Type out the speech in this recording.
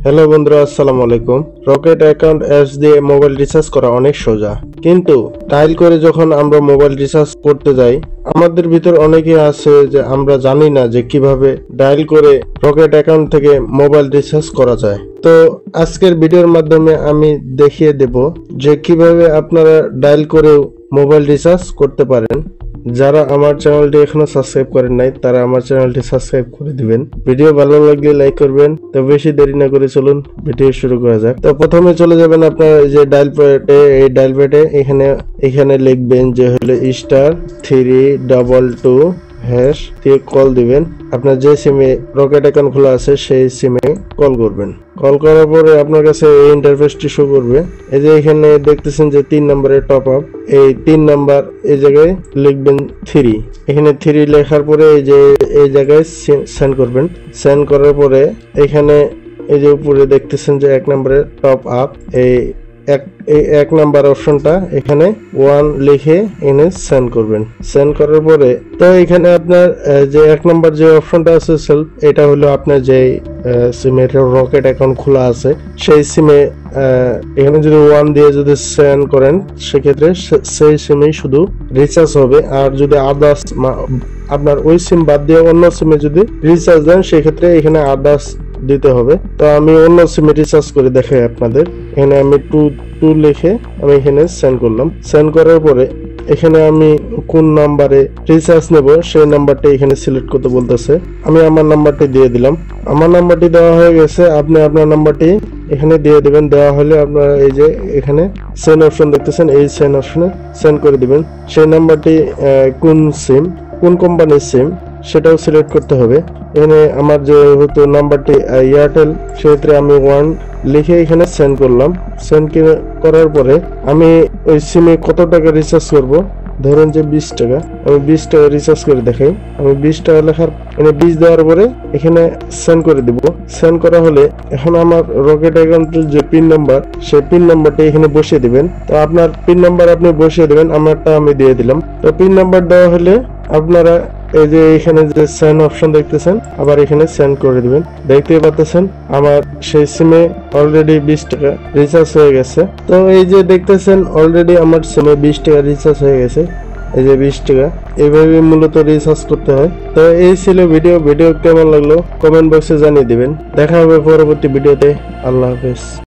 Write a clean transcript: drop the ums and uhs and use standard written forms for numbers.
Hello বন্ধুরা, আসসালামু আলাইকুম। রকেট অ্যাকাউন্ট অ্যাপস দিয়ে মোবাইল রিচার্জ করা অনেক সোজা, কিন্তু ডায়াল করে যখন আমরা মোবাইল রিচার্জ করতে যাই, আমাদের ভিতর অনেকে আছে যে আমরা জানি না যে কিভাবে ডায়াল করে রকেট অ্যাকাউন্ট থেকে মোবাইল রিচার্জ করা যায়। তো আজকের ভিডিওর মাধ্যমে আমি দেখিয়ে দেব যে কিভাবে আপনারা ডায়াল করেও মোবাইল রিচার্জ করতে পারেন। যারা আমার চ্যানেলটি এখনো সাবস্ক্রাইব করেন নাই, তারা আমার চ্যানেলটি সাবস্ক্রাইব করে দিবেন। ভিডিও ভালো লাগলে লাইক করবেন। তো বেশি দেরি না করে চলুন ভিডিও শুরু করা যাক। তো প্রথমে চলে যাবেন আপনার যে ডায়াল প্যাডে, এই ডায়াল প্যাডে এখানে লিখবেন যে হলো *322# দিয়ে কল দিবেন। আপনার যে সিমে রকেট অ্যাকাউন্ট খোলা আছে সেই সিমে কল করবেন। কল করার পরে আপনার কাছে এই ইন্টারফেসটি শো করবে। এই যে এখানে দেখতেছেন যে 3 নম্বরের টপ আপ, এই 3 নাম্বার এই জায়গায় লিখবেন 3। এখানে 3 লেখার পরে এই জায়গায় সেন্ড করবেন। সেন্ড করার পরে এখানে এই যে উপরে দেখতেছেন যে 1 নম্বরের টপ আপ, এই এক নাম্বার অপশনটা এখানে 1 লিখে এনে সেন্ড করবেন। সেন্ড করার পরে তো এখানে আপনার যে 1 নাম্বার যে অপশনটা আছে সেলফ, এটা হলো আপনার যে সিমে রকেট অ্যাকাউন্ট খোলা আছে সেই সিমে এখানে যদি 1 দিয়ে যদি সেন্ড করেন, সেক্ষেত্রে সেই সিমেই শুধু রিচার্জ হবে। আর যদি আদার্স আপনার ওই সিম বাদ দিয়ে অন্য সিমে যদি রিচার্জ দেন, সেক্ষেত্রে এখানে আদার্স দিতে হবে। তো আমি অন্য সিমে রিচার্জ করে দেখাই আপনাদের। এখানে আমি 2 লিখে আমি এখানে সেন্ড করলাম। সেন্ড করার পরে এখানে আমি কোন নাম্বারে রিচার্জ নেব সেই নাম্বারটা এখানে সিলেক্ট করতে বলতেছে। আমি আমার নাম্বারটি দিয়ে দিলাম। আমার নাম্বারটি দেওয়া হয়ে গেছে। আপনি আপনার নাম্বারটি এখানে দিয়ে দিবেন। দেওয়া হলে আপনারা এই যে এখানে সেন্ড অপশন দেখতেছেন, এই সেন্ড অপশনে সেন্ড করে দিবেন। সেই নাম্বারটি কোন সিম, কোন কোম্পানির সিম সেটাও সিলেক্ট করতে হবে। এখানে আমার যে হয়তো নাম্বারটি এয়ারটেল, সেক্ষেত্রে আমি 1 লিখে এখানে সেন্ড করলাম। সেন্ড করার পরে আমি ওই সিমে কত টাকা রিচার্জ করব, ধরেন যে 20 টাকা, আমি 20 টাকা রিচার্জ করে দেখাই। আমি 20 টাকা লেখার এখানে 20 দেওয়ার পরে এখানে সেন্ড করে দিব। সেন্ড করা হলে এখন আমার রকেট অ্যাকাউন্টের যে পিন নাম্বার, সেই পিন নাম্বারটা এখানে বসিয়ে দিবেন। তো আপনার পিন নাম্বার আপনি বসিয়ে দিবেন, আমারটা আমি দিয়ে দিলাম। তো পিন নাম্বার দেওয়া হলে আপনারা এই যে এখানে যে সেন্ড অপশন দেখতেছেন, আবার এখানে সেন্ড করে দিবেন। দেখতেই পাচ্ছেন আমার সেই সিমে অলরেডি 20 টাকা রিচার্জ হয়ে গেছে। তো এই যে দেখতেছেন অলরেডি আমার সিমে 20 টাকা রিচার্জ হয়ে গেছে। এই যে 20 টাকা, এইভাবে মূলত রিচার্জ করতে হয়। তো এই ছিল ভিডিও কেমন লাগলো কমেন্ট বক্সে জানিয়ে দিবেন। দেখা হবে পরবর্তী ভিডিওতে। আল্লাহ হাফেজ।